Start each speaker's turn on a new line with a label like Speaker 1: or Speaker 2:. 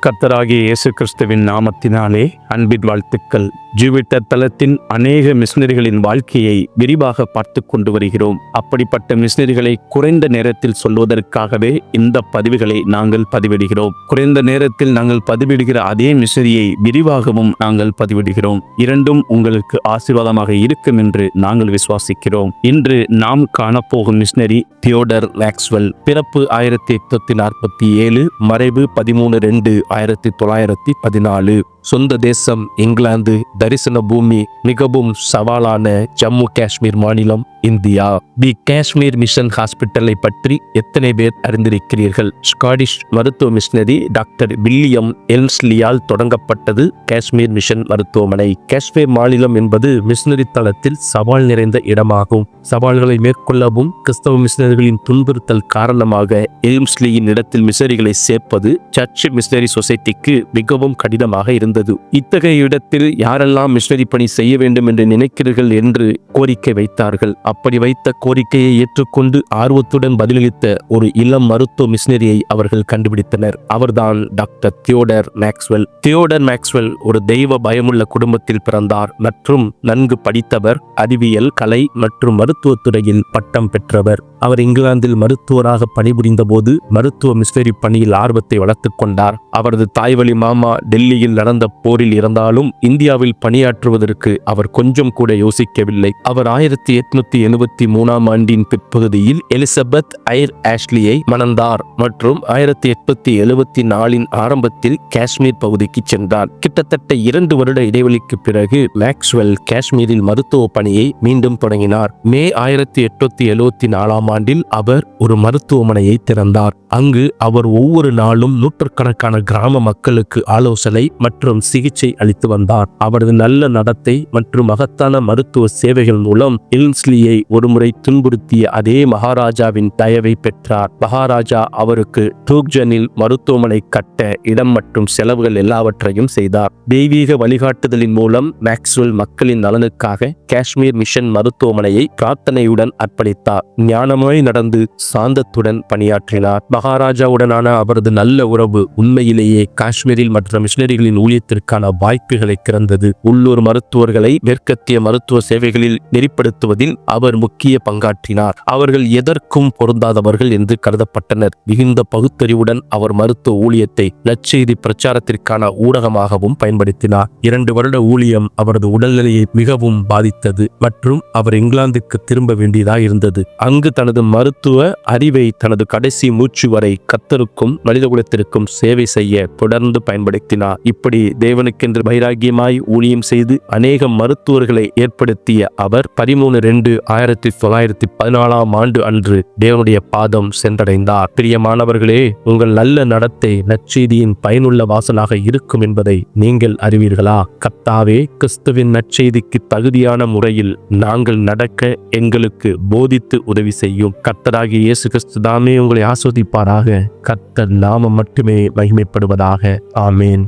Speaker 1: கர்த்தராகிய இயேசு கிறிஸ்துவின் நாமத்தினாலே அன்பின் வாழ்த்துக்கள். ஜூபிட்டர் தளத்தின் அநேக மிஷனரிகளின் வாழ்க்கையை விரிவாக பார்த்து கொண்டு வருகிறோம். அப்படிப்பட்ட மிஷனரிகளை குறைந்த நேரத்தில் சொல்வதற்காகவே இந்த பதிவுகளை நாங்கள் பதிவிடுகிறோம். குறைந்த நேரத்தில் நாங்கள் பதிவிடுகிற அதே மிஷனரியை விரிவாகவும் நாங்கள் பதிவிடுகிறோம். இரண்டும் உங்களுக்கு ஆசீர்வாதமாக இருக்கும் என்று நாங்கள் விசுவாசிக்கிறோம். இன்று நாம் காணப்போகும் மிஷனரி தியோடர் மேக்ஸ்வெல். பிறப்பு 1847, மறைவு 13/2/1914. சொந்த தேசம் இங்கிலாந்து, தரிசன பூமி மிகவும் சவாலான ஜம்மு காஷ்மீர் மாநிலம், இந்தியா. தி காஷ்மீர் மிஷன் ஹாஸ்பிட்டலை பற்றி எத்தனை பேர் அறிந்திருக்கிறீர்கள்? ஸ்காட்டிஷ் மருத்துவ மிஷனரி டாக்டர் வில்லியம் எல்ம்ஸ்லியால் தொடங்கப்பட்டது காஷ்மீர் மிஷன் மருத்துவமனை. காஷ்மீர் மாநிலம் என்பது மிஷனரி தளத்தில் சவால் நிறைந்த இடமாகும். சவால்களை மேற்கொள்ளவும் கிறிஸ்தவ மிஷனரிகளின் துன்புறுத்தல் காரணமாக எல்ம்ஸ்லியின் இடத்தில் மிஷனரிகளை சேர்ப்பது சர்ச் மிஷனரி சொசைட்டிக்கு மிகவும் கடினமாக இருந்தது. இத்தகைய இடத்தில் யாரெல்லாம் மிஷனரி பணி செய்ய வேண்டும் என்று நினைக்கிறீர்கள் என்று கோரிக்கை வைத்தார்கள். அப்படி வைத்த கோரிக்கையை ஏற்றுக்கொண்டு ஆர்வத்துடன் பதிலளித்த ஒரு இளம் மருத்துவ மிஷனரியை அவர்கள் கண்டுபிடித்தனர். அவர்தான் doctor Theodore Maxwell. Theodore Maxwell ஒரு தெய்வ பயமுள்ள குடும்பத்தில் பிறந்தார் மற்றும் நன்கு படித்தவர். அறிவியல், கலை மற்றும் மருத்துவத்துறையில் பட்டம் பெற்றவர். அவர் இங்கிலாந்தில் மருத்துவராக பணிபுரிந்த போது மருத்துவ மிஷனரி பணியில் ஆர்வத்தை வளர்த்துக் கொண்டார். அவரது தாய்வழி மாமா டெல்லியில் நடந்த போரில் இருந்தாலும் இந்தியாவில் பணியாற்றுவதற்கு அவர் கொஞ்சம் கூட யோசிக்கவில்லை. அவர் 1873 ஆண்டின் பிற்பகுதியில் எலிசபெத் ஐர் ஆஷ்லியை மணந்தார் மற்றும் 1874 ஆரம்பத்தில் காஷ்மீர் பகுதிக்கு சென்றார். கிட்டத்தட்ட 2 வருட இடைவெளிக்கு பிறகு மேக்ஸ்வெல் காஷ்மீரில் மருத்துவ பணியை மீண்டும் தொடங்கினார். மே 1874 ஆண்டில் அவர் ஒரு மருத்துவமனையை திறந்தார். அங்கு அவர் ஒவ்வொரு நாளும் நூற்றுக்கணக்கான கிராம மக்களுக்கு ஆலோசனை மற்றும் சிகிச்சை அளித்து வந்தார். அவரது நல்ல நடத்தை மற்றும் மகத்தான மருத்துவ சேவைகள் மூலம் எல்ம்ஸ்லியை ஒருமுறை துன்புறுத்திய அதே மகாராஜாவின் தயவை பெற்றார். மகாராஜா அவருக்கு டூக்ஜனில் மருத்துவமனை கட்ட இடம் மற்றும் செலவுகள் எல்லாவற்றையும் செய்தார். தெய்வீக வழிகாட்டுதலின் மூலம் மேக்ஸ்வெல் மக்களின் நலனுக்காக காஷ்மீர் மிஷன் மருத்துவமனையை பிரார்த்தனையுடன் அர்ப்பணித்தார். ஞானமாய் நடந்து சாந்தத்துடன் பணியாற்றினார். மகாராஜாவுடனான அவரது நல்ல உறவு உண்மையிலேயே காஷ்மீரில் மற்ற மிஷனரிகளின் ஊழியத்திற்கான வாய்ப்புகளை திறந்தது. உள்ளூர் மருத்துவர்களை மேற்கத்திய மருத்துவ சேவைகளில் நெறிப்படுத்துவதில் அவர் முக்கிய பங்காற்றினார். அவர்கள் எதற்கும் பொருந்தாதவர்கள் என்று கருதப்பட்டனர். மிகுந்த பகுத்தறிவுடன் அவர் மருத்துவ ஊழியத்தை நற்செய்தி பிரச்சாரத்திற்கான ஊடகமாகவும் பயன்படுத்தினார். 2 வருட ஊழியம் அவரது உடல்நிலையை மிகவும் பாதித்தது மற்றும் அவர் இங்கிலாந்துக்கு திரும்ப வேண்டியதாக இருந்தது. அங்கு தனது மருத்துவ அறிவை தனது கடைசி மூச்சு வரை கர்த்தருக்கும் மனிதகுலத்திற்கும் சேவை செய்ய தொடர்ந்து பயன்படுத்தினார். இப்படி தேவனுக்கென்று வைராகியமாய் ஊழியம் செய்து அநேக மருத்துவர்களை ஏற்படுத்திய அவர் 13/2/1914 ஆண்டு அன்று தேவனுடைய பாதம் சென்றடைந்தார். பிரியமானவர்களே, உங்கள் நல்ல நடத்தை நற்செய்தியின் பயனுள்ள வாசலாக இருக்கும் என்பதை நீங்கள் அறிவீர்களா? கர்த்தாவே, கிறிஸ்துவின் நற்செய்திக்கு தகுதியான முறையில் நாங்கள் நடக்க எங்களுக்கு போதித்து உதவி செய்யும். கர்த்தராகிய இயேசு கிறிஸ்து தாமே உங்களை ஆசீர்வதிப்பாராக. கர்த்தர் நாமம் மட்டுமே மகிமைப்படுவதாக. ஆமேன்.